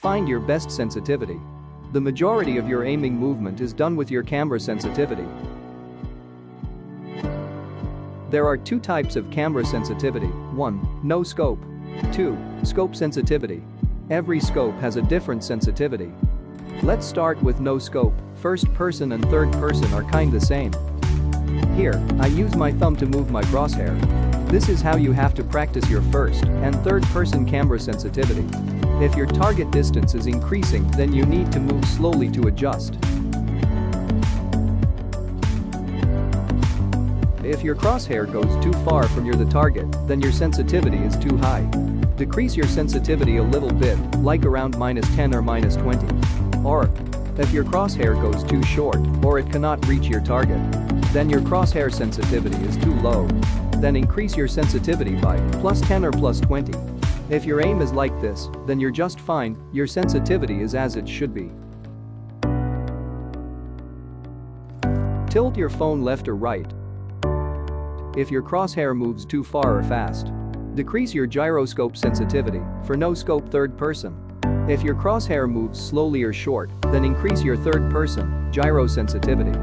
Find your best sensitivity. The majority of your aiming movement is done with your camera sensitivity. There are two types of camera sensitivity. 1. No scope. 2. Scope sensitivity. Every scope has a different sensitivity. Let's start with no scope. First person and third person are kinda same. Here, I use my thumb to move my crosshair. This is how you have to practice your first and third person camera sensitivity. If your target distance is increasing, then you need to move slowly to adjust. If your crosshair goes too far from the target, then your sensitivity is too high. Decrease your sensitivity a little bit, like around -10 or -20. Or, if your crosshair goes too short or it cannot reach your target, then your crosshair sensitivity is too low. Then increase your sensitivity by +10 or +20. If your aim is like this, then you're just fine, your sensitivity is as it should be. Tilt your phone left or right. If your crosshair moves too far or fast, decrease your gyroscope sensitivity for no scope third person. If your crosshair moves slowly or short, then increase your third person gyro sensitivity.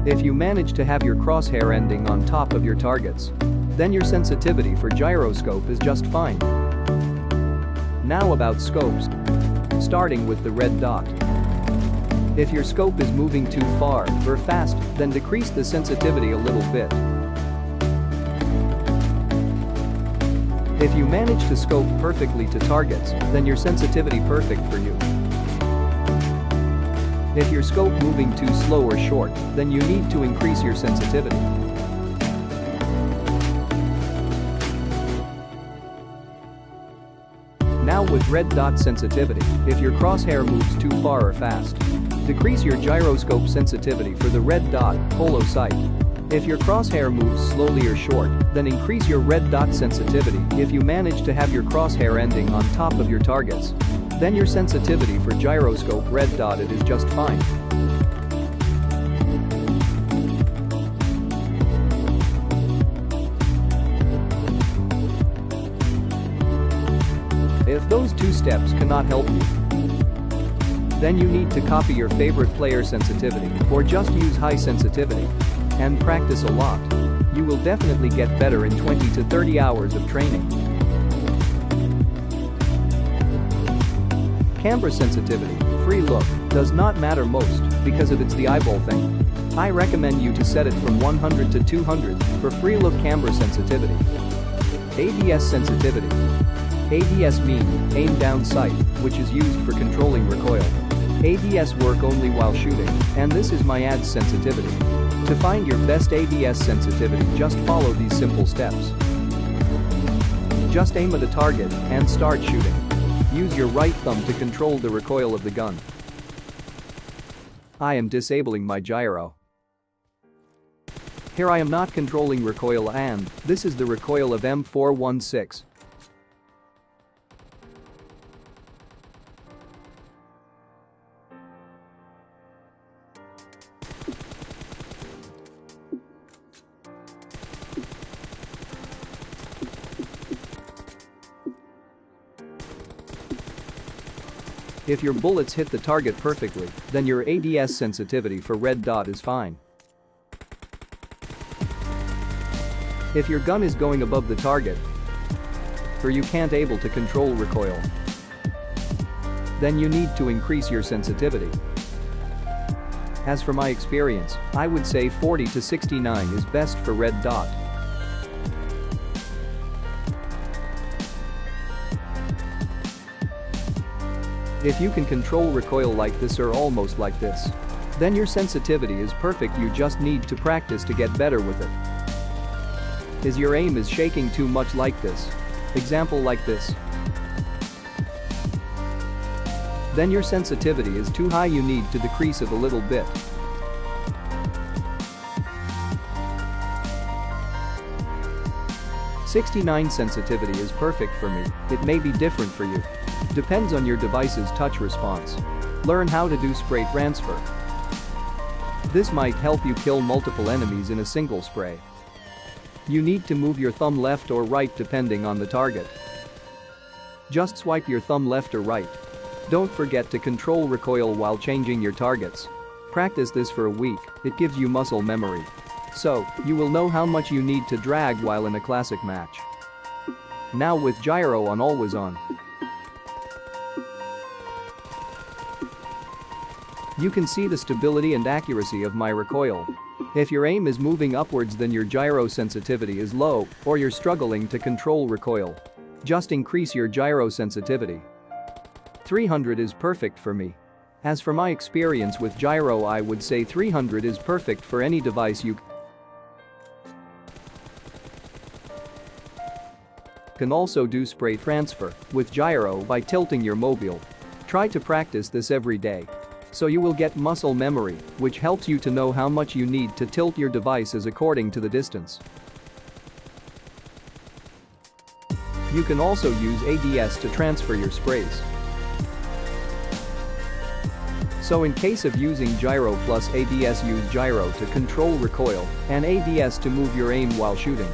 If you manage to have your crosshair ending on top of your targets, then your sensitivity for gyroscope is just fine. Now about scopes. Starting with the red dot. If your scope is moving too far or fast, then decrease the sensitivity a little bit. If you manage to scope perfectly to targets, then your sensitivity perfect for you. If your scope moving too slow or short, then you need to increase your sensitivity. Now with red dot sensitivity, if your crosshair moves too far or fast, decrease your gyroscope sensitivity for the red dot holo sight. If your crosshair moves slowly or short, then increase your red dot sensitivity. If you manage to have your crosshair ending on top of your targets, then your sensitivity for gyroscope red dotted is just fine. If those two steps cannot help you, then you need to copy your favorite player sensitivity or just use high sensitivity and practice a lot. You will definitely get better in 20 to 30 hours of training. Camera sensitivity, free look, does not matter most because it's the eyeball thing. I recommend you to set it from 100 to 200 for free look camera sensitivity. ADS sensitivity. ADS mean aim down sight, which is used for controlling recoil. ADS work only while shooting, and this is my ADS sensitivity. To find your best ADS sensitivity, just follow these simple steps. Just aim at a target and start shooting. Use your right thumb to control the recoil of the gun. I am disabling my gyro. Here I am not controlling recoil, and this is the recoil of M416. If your bullets hit the target perfectly, then your ADS sensitivity for red dot is fine. If your gun is going above the target, or you can't able to control recoil, then you need to increase your sensitivity. As for my experience, I would say 40 to 69 is best for red dot. If you can control recoil like this or almost like this, then your sensitivity is perfect. You just need to practice to get better with it. Is your aim is shaking too much like this? Example like this. Then your sensitivity is too high, you need to decrease it a little bit. .69 sensitivity is perfect for me, it may be different for you. Depends on your device's touch response. Learn how to do spray transfer. This might help you kill multiple enemies in a single spray. You need to move your thumb left or right depending on the target. Just swipe your thumb left or right. Don't forget to control recoil while changing your targets. Practice this for a week, it gives you muscle memory. So, you will know how much you need to drag while in a classic match. Now with gyro on always on. You can see the stability and accuracy of my recoil. If your aim is moving upwards then your gyro sensitivity is low, or you're struggling to control recoil. Just increase your gyro sensitivity. 300 is perfect for me. As for my experience with gyro, I would say 300 is perfect for any device. You can also do spray transfer with gyro by tilting your mobile. Try to practice this every day. So you will get muscle memory, which helps you to know how much you need to tilt your devices according to the distance. You can also use ADS to transfer your sprays. So in case of using gyro plus ADS, use gyro to control recoil and ADS to move your aim while shooting.